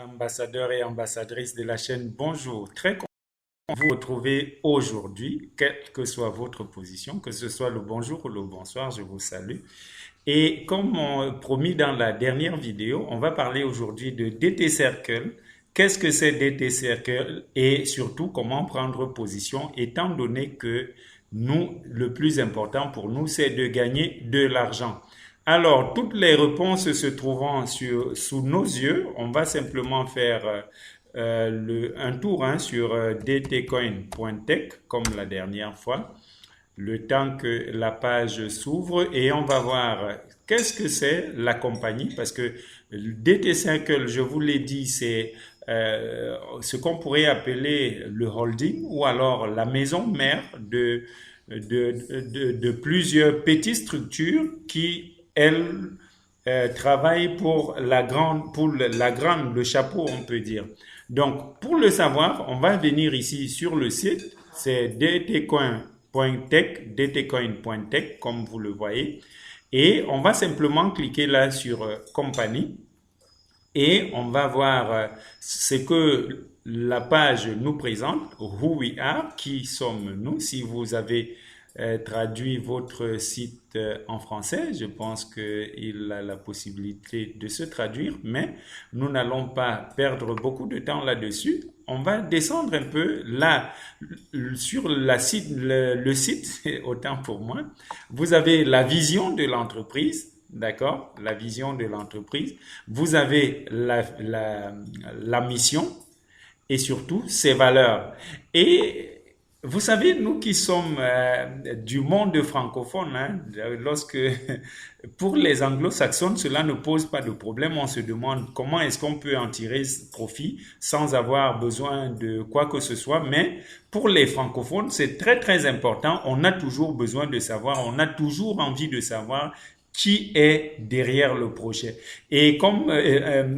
Ambassadeurs et ambassadrices de la chaîne, bonjour. Très content de vous retrouver aujourd'hui, quelle que soit votre position, que ce soit le bonjour ou le bonsoir, je vous salue. Et comme promis dans la dernière vidéo, on va parler aujourd'hui de DT Circle. Qu'est-ce que c'est DT Circle et surtout comment prendre position étant donné que nous, le plus important pour nous, c'est de gagner de l'argent. Alors, toutes les réponses se trouvant sous nos yeux, on va simplement faire un tour sur dtcoin.tech comme la dernière fois, le temps que la page s'ouvre et on va voir qu'est-ce que c'est la compagnie parce que DT Circle, je vous l'ai dit, c'est ce qu'on pourrait appeler le holding ou alors la maison mère de plusieurs petites structures qui elle travaille pour le chapeau, on peut dire. Donc, pour le savoir, on va venir ici sur le site, c'est dtcoin.tech, dtcoin.tech, comme vous le voyez, et on va simplement cliquer là sur compagnie et on va voir ce que la page nous présente, who we are, qui sommes-nous. Si vous avez traduit votre site en français, je pense qu'il a la possibilité de se traduire, mais nous n'allons pas perdre beaucoup de temps là-dessus. On va descendre un peu là sur le site, autant pour moi. Vous avez la vision de l'entreprise. D'accord, la vision de l'entreprise. Vous avez la mission et surtout ses valeurs. Et vous savez, nous qui sommes du monde francophone, hein, lorsque pour les anglo-saxons, cela ne pose pas de problème. On se demande comment est-ce qu'on peut en tirer profit sans avoir besoin de quoi que ce soit. Mais pour les francophones, c'est très très important. On a toujours besoin de savoir, on a toujours envie de savoir qui est derrière le projet. Et comme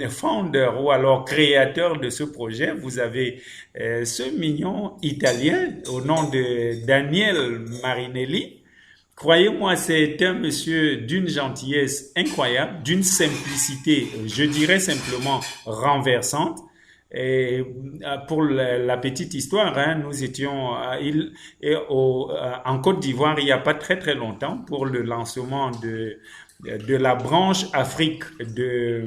founder ou alors créateur de ce projet, vous avez ce mignon italien au nom de Daniel Marinelli. Croyez-moi, c'est un monsieur d'une gentillesse incroyable, d'une simplicité, je dirais simplement renversante. Et pour la petite histoire, hein, nous étions en Côte d'Ivoire il n'y a pas très très longtemps pour le lancement de la branche Afrique de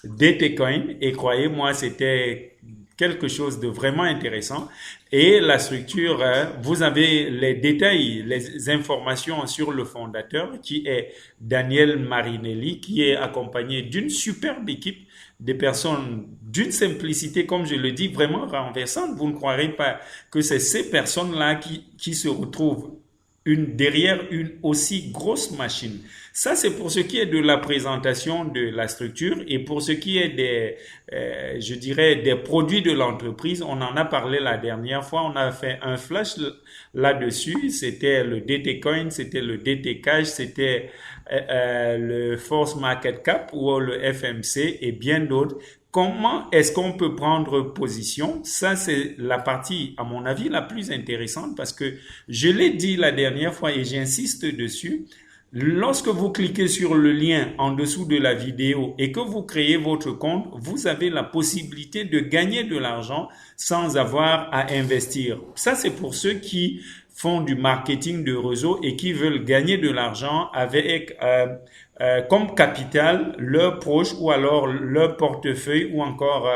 DTCoin et croyez-moi c'était quelque chose de vraiment intéressant et la structure, vous avez les détails, les informations sur le fondateur qui est Daniel Marinelli qui est accompagné d'une superbe équipe des personnes d'une simplicité, comme je le dis, vraiment renversante. Vous ne croirez pas que c'est ces personnes-là qui se retrouvent derrière une aussi grosse machine. Ça, c'est pour ce qui est de la présentation de la structure et pour ce qui est je dirais, des produits de l'entreprise. On en a parlé la dernière fois. On a fait un flash là-dessus. C'était le DT Coin, c'était le DT Cash, c'était le Force Market Cap ou le FMC et bien d'autres. Comment est-ce qu'on peut prendre position? Ça, c'est la partie, à mon avis, la plus intéressante parce que je l'ai dit la dernière fois et j'insiste dessus. Lorsque vous cliquez sur le lien en dessous de la vidéo et que vous créez votre compte, vous avez la possibilité de gagner de l'argent sans avoir à investir. Ça, c'est pour ceux qui font du marketing de réseau et qui veulent gagner de l'argent avec comme capital leurs proches ou alors leur portefeuille ou encore,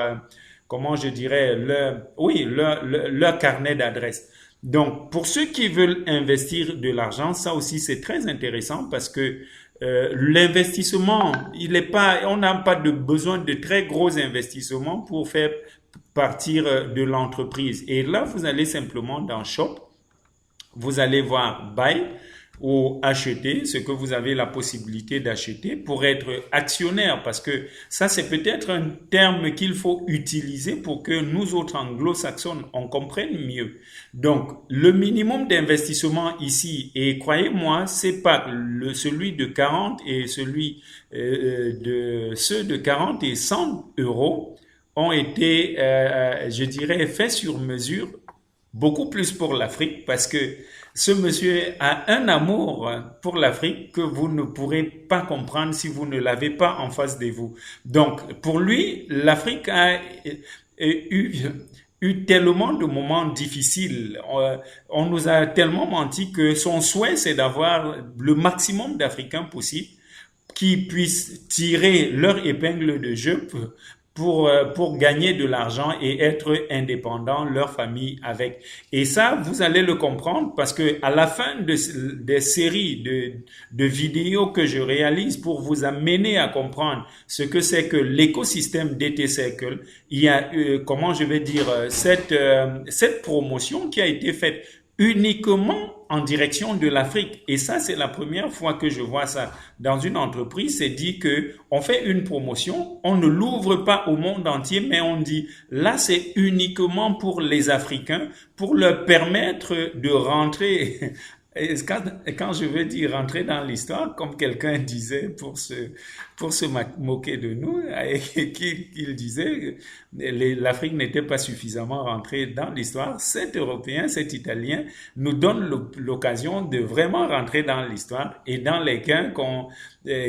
comment je dirais, leur carnet d'adresses. Donc, pour ceux qui veulent investir de l'argent, ça aussi c'est très intéressant parce que l'investissement, on n'a pas besoin de très gros investissements pour faire partir de l'entreprise. Et là, vous allez simplement dans Shop, vous allez voir Buy ou acheter, ce que vous avez la possibilité d'acheter pour être actionnaire, parce que ça c'est peut-être un terme qu'il faut utiliser pour que nous autres anglo-saxons on comprenne mieux. Donc le minimum d'investissement ici, et croyez-moi, c'est pas celui de 40 et celui de ceux de 40 et 100 euros ont été, je dirais, faits sur mesure beaucoup plus pour l'Afrique parce que ce monsieur a un amour pour l'Afrique que vous ne pourrez pas comprendre si vous ne l'avez pas en face de vous. Donc, pour lui, l'Afrique a eu, eu tellement de moments difficiles. On nous a tellement menti que son souhait, c'est d'avoir le maximum d'Africains possible qui puissent tirer leur épingle de jeu pour gagner de l'argent et être indépendants, leur famille avec. Et ça, vous allez le comprendre parce que à la fin des séries de vidéos que je réalise pour vous amener à comprendre ce que c'est que l'écosystème DT Circle, il y a, comment je vais dire, cette promotion qui a été faite uniquement en direction de l'Afrique. Et ça, c'est la première fois que je vois ça dans une entreprise. C'est dit que on fait une promotion, on ne l'ouvre pas au monde entier, mais on dit là, c'est uniquement pour les Africains, pour leur permettre de rentrer. Et quand je veux dire rentrer dans l'histoire, comme quelqu'un disait pour se moquer de nous, qu'il disait l'Afrique n'était pas suffisamment rentrée dans l'histoire. Cet Européen, cet Italien nous donne l'occasion de vraiment rentrer dans l'histoire et dans les gains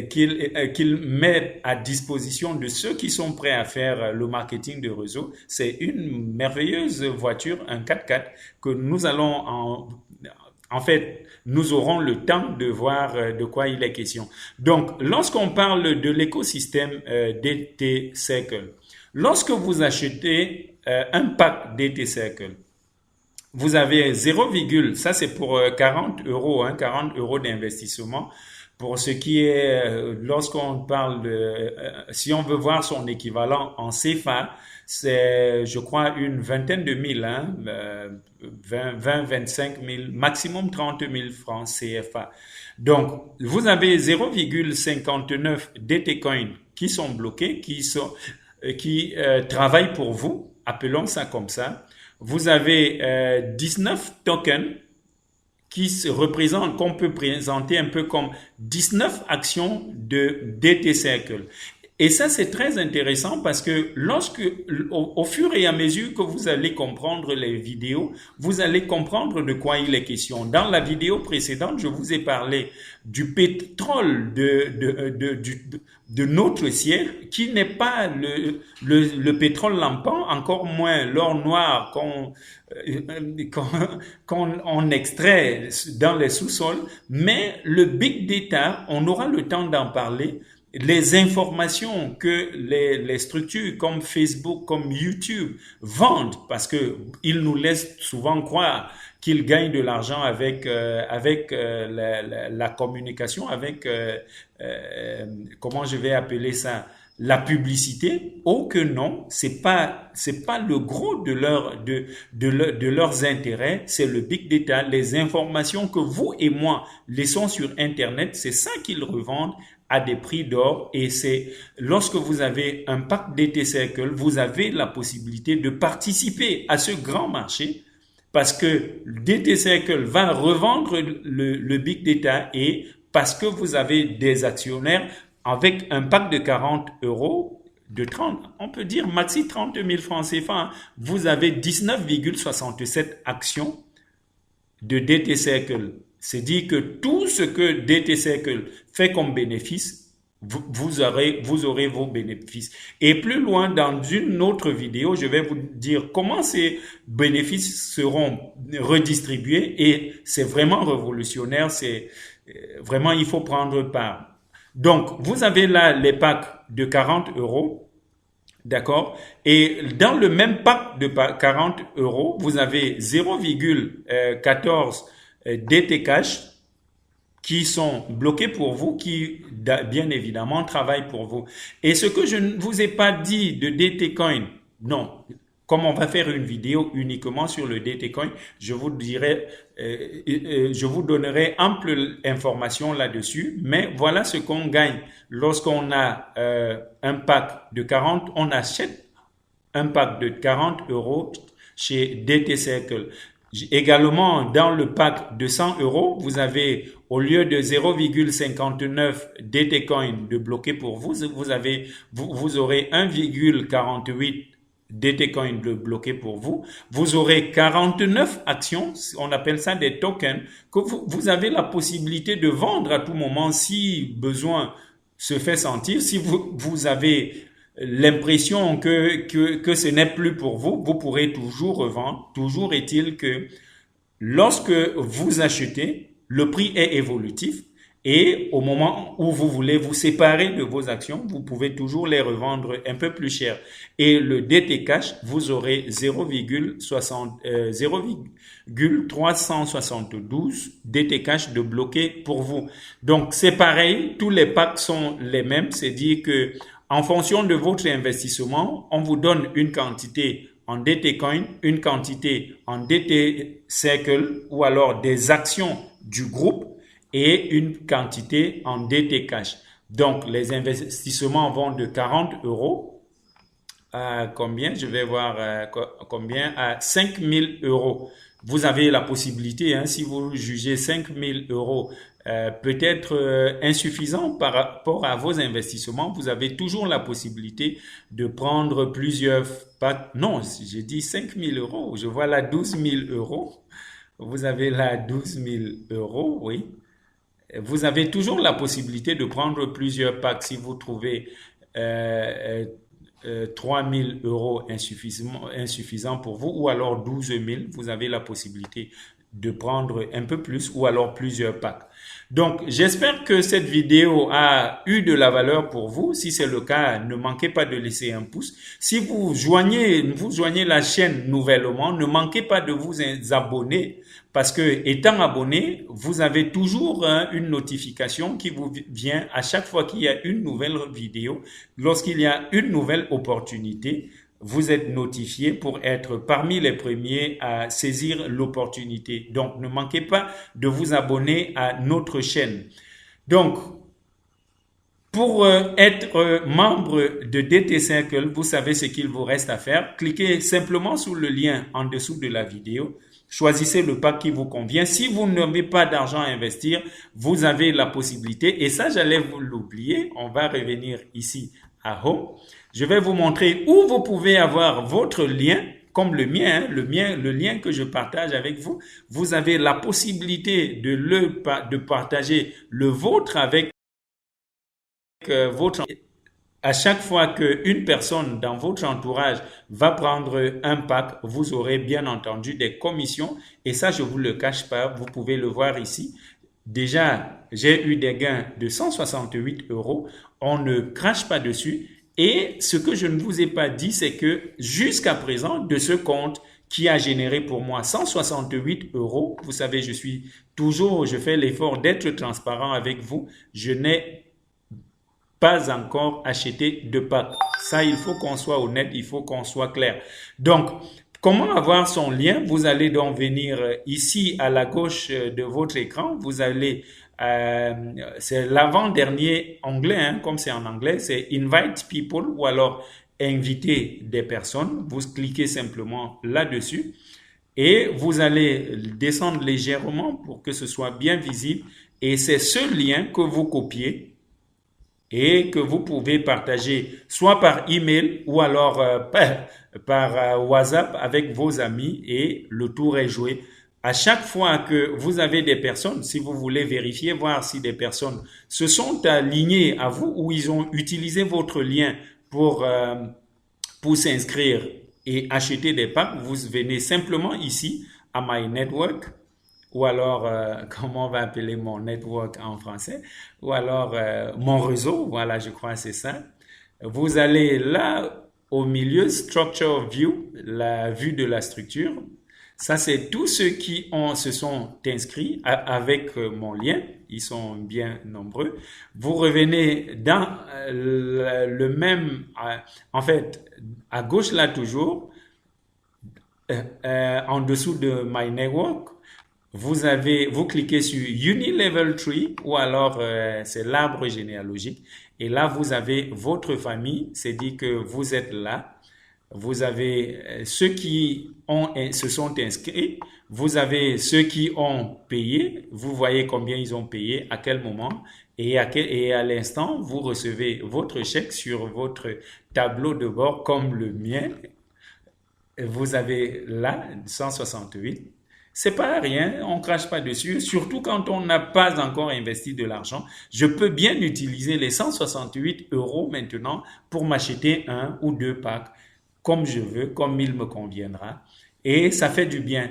qu'il met à disposition de ceux qui sont prêts à faire le marketing de réseau. C'est une merveilleuse voiture, un 4x4 que nous allons en fait, nous aurons le temps de voir de quoi il est question. Donc, lorsqu'on parle de l'écosystème DT Circle, lorsque vous achetez un pack DT Circle, vous avez 0, ça c'est pour 40 euros, 40 euros d'investissement. Pour ce qui est, lorsqu'on parle si on veut voir son équivalent en CFA, c'est, je crois, une vingtaine de mille, 25 000, maximum 30 000 francs CFA. Donc, vous avez 0,59 DT Coin qui sont bloqués, qui travaillent pour vous, appelons ça comme ça. Vous avez 19 tokens qui se représentent, qu'on peut présenter un peu comme 19 actions de DT Circle. Et ça, c'est très intéressant parce que au fur et à mesure que vous allez comprendre les vidéos, vous allez comprendre de quoi il est question. Dans la vidéo précédente, je vous ai parlé du pétrole de notre siècle, qui n'est pas le pétrole lampant, encore moins l'or noir qu'on extrait dans les sous-sols, mais le big data, on aura le temps d'en parler. Les informations que les structures comme Facebook, comme YouTube vendent, parce que ils nous laissent souvent croire qu'ils gagnent de l'argent avec la communication, avec comment je vais appeler ça, la publicité. Oh que non, c'est pas le gros de leurs intérêts, c'est le big data, les informations que vous et moi laissons sur Internet, c'est ça qu'ils revendent à des prix d'or. Et c'est lorsque vous avez un pack DT Circle, vous avez la possibilité de participer à ce grand marché parce que DT Circle va revendre le big data et parce que vous avez des actionnaires avec un pack de 40 euros, de 30, on peut dire maxi 30 000 francs CFA, vous avez 19,67 actions de DT Circle. C'est dit que tout ce que DT Circle fait comme bénéfice, vous aurez vos bénéfices. Et plus loin, dans une autre vidéo, je vais vous dire comment ces bénéfices seront redistribués et c'est vraiment révolutionnaire. C'est vraiment, il faut prendre part. Donc, vous avez là les packs de 40 euros. D'accord? Et dans le même pack de 40 euros, vous avez 0,14 DT Cash qui sont bloqués pour vous, qui bien évidemment travaillent pour vous. Et ce que je ne vous ai pas dit de DT Coin, non, comme on va faire une vidéo uniquement sur le DT Coin, je vous dirai, je vous donnerai ample information là-dessus, mais voilà ce qu'on gagne lorsqu'on a un pack de 40, on achète un pack de 40 euros chez DT Circle. Également, dans le pack de 100 euros, vous avez, au lieu de 0,59 DT Coin de bloqué pour vous, vous aurez 1,48 DTCoin bloqué pour vous. Vous aurez 49 actions, on appelle ça des tokens, que vous avez la possibilité de vendre à tout moment si besoin se fait sentir. Si vous avez l'impression que ce n'est plus pour vous, vous pourrez toujours revendre. Toujours est-il que lorsque vous achetez, le prix est évolutif et au moment où vous voulez vous séparer de vos actions, vous pouvez toujours les revendre un peu plus cher. Et le DT Cash, vous aurez 0,372 DT Cash de bloqué pour vous. Donc c'est pareil, tous les packs sont les mêmes, c'est dire que en fonction de votre investissement, on vous donne une quantité en DT Coin, une quantité en DT Circle ou alors des actions du groupe et une quantité en DT Cash. Donc, les investissements vont de 40 euros à combien? Je vais voir combien? À 5 000 euros. Vous avez la possibilité, hein, si vous jugez 5 000 euros peut-être insuffisant par rapport à vos investissements, vous avez toujours la possibilité de prendre plusieurs packs. Non, j'ai dit 5 000 euros. Je vois là 12 000 euros. Vous avez là 12 000 euros, oui. Vous avez toujours la possibilité de prendre plusieurs packs si vous trouvez 3 000 euros insuffisant pour vous ou alors 12 000, vous avez la possibilité de prendre un peu plus ou alors plusieurs packs. Donc, j'espère que cette vidéo a eu de la valeur pour vous. Si c'est le cas, ne manquez pas de laisser un pouce. Si vous joignez la chaîne nouvellement, ne manquez pas de vous abonner parce que étant abonné, vous avez toujours une notification qui vous vient à chaque fois qu'il y a une nouvelle vidéo. Lorsqu'il y a une nouvelle opportunité, vous êtes notifié pour être parmi les premiers à saisir l'opportunité. Donc, ne manquez pas de vous abonner à notre chaîne. Donc, pour être membre de DT Circle, vous savez ce qu'il vous reste à faire. Cliquez simplement sur le lien en dessous de la vidéo. Choisissez le pack qui vous convient. Si vous n'avez pas d'argent à investir, vous avez la possibilité. Et ça, j'allais vous l'oublier. On va revenir ici à Home. Je vais vous montrer où vous pouvez avoir votre lien, comme le mien, le lien que je partage avec vous. Vous avez la possibilité de partager le vôtre avec votre. À chaque fois qu'une personne dans votre entourage va prendre un pack, vous aurez bien entendu des commissions. Et ça, je ne vous le cache pas, vous pouvez le voir ici. Déjà, j'ai eu des gains de 168 euros. On ne crache pas dessus. Et ce que je ne vous ai pas dit, c'est que jusqu'à présent, de ce compte qui a généré pour moi 168 euros, vous savez, je fais l'effort d'être transparent avec vous. Je n'ai pas encore acheté de pack. Ça, il faut qu'on soit honnête, il faut qu'on soit clair. Donc, comment avoir son lien? Vous allez donc venir ici à la gauche de votre écran. Vous allez, c'est l'avant-dernier onglet, hein, comme c'est en anglais, c'est Invite People ou alors inviter des personnes. Vous cliquez simplement là-dessus et vous allez descendre légèrement pour que ce soit bien visible. Et c'est ce lien que vous copiez et que vous pouvez partager soit par email ou alors par WhatsApp avec vos amis et le tour est joué. À chaque fois que vous avez des personnes, si vous voulez vérifier, voir si des personnes se sont alignées à vous ou ils ont utilisé votre lien pour s'inscrire et acheter des packs, vous venez simplement ici à My Network ou alors, comment on va appeler mon network en français, ou alors mon réseau, voilà, je crois que c'est ça. Vous allez là, au milieu, Structure View, la vue de la structure. Ça, c'est tous ceux qui se sont inscrits avec mon lien. Ils sont bien nombreux. Vous revenez dans le même, en fait, à gauche là toujours, en dessous de My Network. Vous cliquez sur Unilevel Tree ou alors c'est l'arbre généalogique et là vous avez votre famille, c'est dit que vous êtes là, vous avez ceux qui se sont inscrits, vous avez ceux qui ont payé, vous voyez combien ils ont payé, à quel moment et à l'instant vous recevez votre chèque sur votre tableau de bord comme le mien. vous avez là 168. C'est pas rien, on crache pas dessus, surtout quand on n'a pas encore investi de l'argent. Je peux bien utiliser les 168 euros maintenant pour m'acheter un ou deux packs comme je veux, comme il me conviendra. Et ça fait du bien.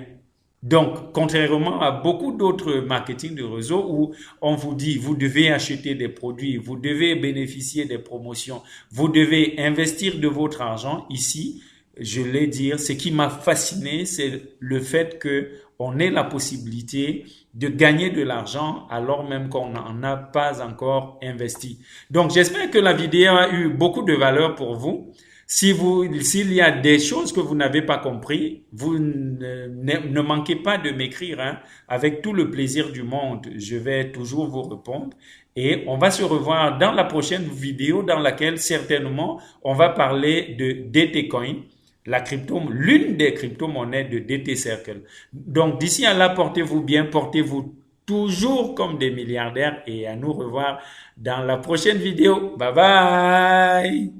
Donc, contrairement à beaucoup d'autres marketing de réseau où on vous dit, vous devez acheter des produits, vous devez bénéficier des promotions, vous devez investir de votre argent, ici, je l'ai dit, ce qui m'a fasciné, c'est le fait que on ait la possibilité de gagner de l'argent alors même qu'on n'en a pas encore investi. Donc, j'espère que la vidéo a eu beaucoup de valeur pour vous. S'il y a des choses que vous n'avez pas compris, vous ne manquez pas de m'écrire, hein. Avec tout le plaisir du monde, je vais toujours vous répondre. Et on va se revoir dans la prochaine vidéo dans laquelle certainement on va parler de DT Coin, l'une des crypto-monnaies de DT Circle. Donc d'ici à là, portez-vous bien, portez-vous toujours comme des milliardaires et à nous revoir dans la prochaine vidéo. Bye bye!